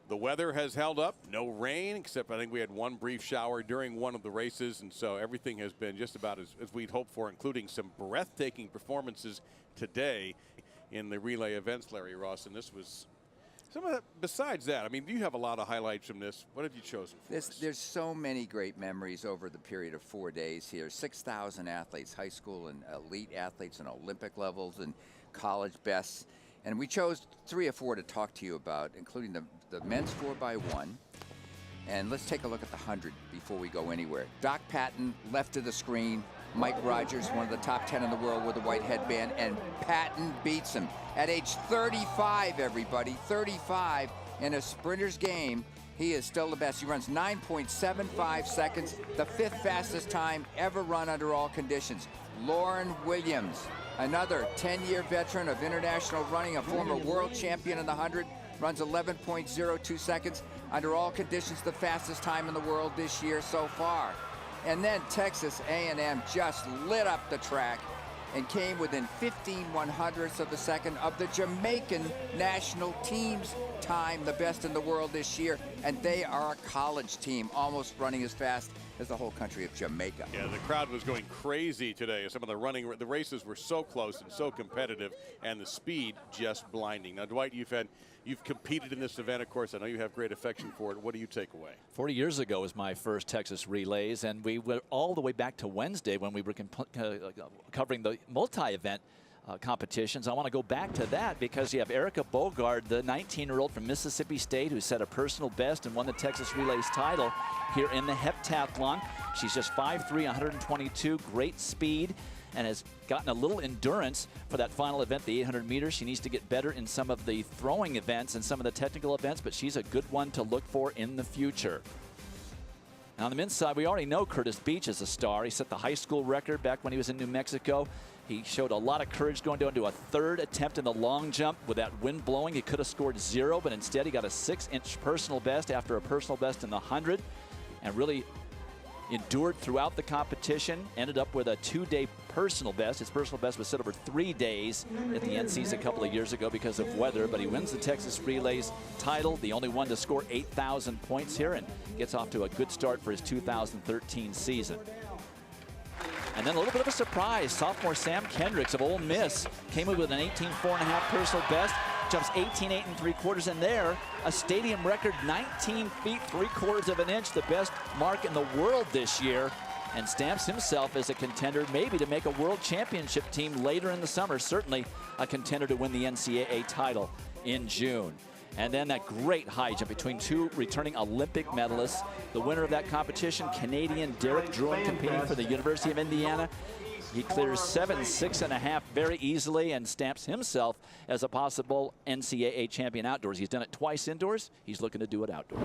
The weather has held up. No rain, except I think we had one brief shower during one of the races. And so everything has been just about as we'd hoped for, including some breathtaking performances today in the relay events, Larry Ross. And this was some of that. Besides that, I mean, you have a lot of highlights from this. What have you chosen for us? There's so many great memories over the period of 4 days here. 6,000 athletes, high school and elite athletes and Olympic levels and college bests. And we chose 3 or 4 to talk to you about, including the men's 4x1. And let's take a look at the 100 before we go anywhere. Doc Patton, left of the screen. Mike Rogers, one of the top 10 in the world with a white headband. And Patton beats him at age 35, everybody. 35 in a sprinter's game. He is still the best. He runs 9.75 seconds, the 5th fastest time ever run under all conditions. Lauren Williams, another 10-year veteran of international running, a former world champion in the 100, runs 11.02 seconds under all conditions, the fastest time in the world this year so far. And then Texas A&M just lit up the track and came within 15/100ths of a second of the Jamaican national team's time, the best in the world this year. And they are a college team, almost running as fast as the whole country of Jamaica. Yeah, the crowd was going crazy today. Some of the races were so close and so competitive, and the speed just blinding. Now, Dwight, you've competed in this event, of course. I know you have great affection for it. What do you take away? 40 years ago was my first Texas Relays, and we went all the way back to Wednesday when we were covering the multi-event competitions. I want to go back to that because you have Erica Bogard, the 19-year-old from Mississippi State who set a personal best and won the Texas Relays title here in the heptathlon. She's just 5'3", 122, great speed, and has gotten a little endurance for that final event, the 800 meters. She needs to get better in some of the throwing events and some of the technical events, but she's a good one to look for in the future. Now on the men's side, we already know Curtis Beach is a star. He set the high school record back when he was in New Mexico. He showed a lot of courage going down to a 3rd attempt in the long jump. With that wind blowing, he could have scored 0, but instead he got a 6-inch personal best after a personal best in the 100, and really endured throughout the competition. Ended up with a 2-day personal best. His personal best was set over 3 days at the NCs a couple of years ago because of weather, but he wins the Texas Relays title, the only one to score 8,000 points here, and gets off to a good start for his 2013 season. And then a little bit of a surprise, sophomore Sam Kendricks of Ole Miss came in with an 18.4.5 personal best, jumps 18.8 3/4, and there a stadium record 19 feet 3/4 of an inch, the best mark in the world this year, and stamps himself as a contender maybe to make a world championship team later in the summer, certainly a contender to win the NCAA title in June. And then that great high jump between 2 returning Olympic medalists. The winner of that competition, Canadian Derek Druin, competing for the University of Indiana. He clears 7.6.5 very easily and stamps himself as a possible NCAA champion outdoors. He's done it twice indoors. He's looking to do it outdoors.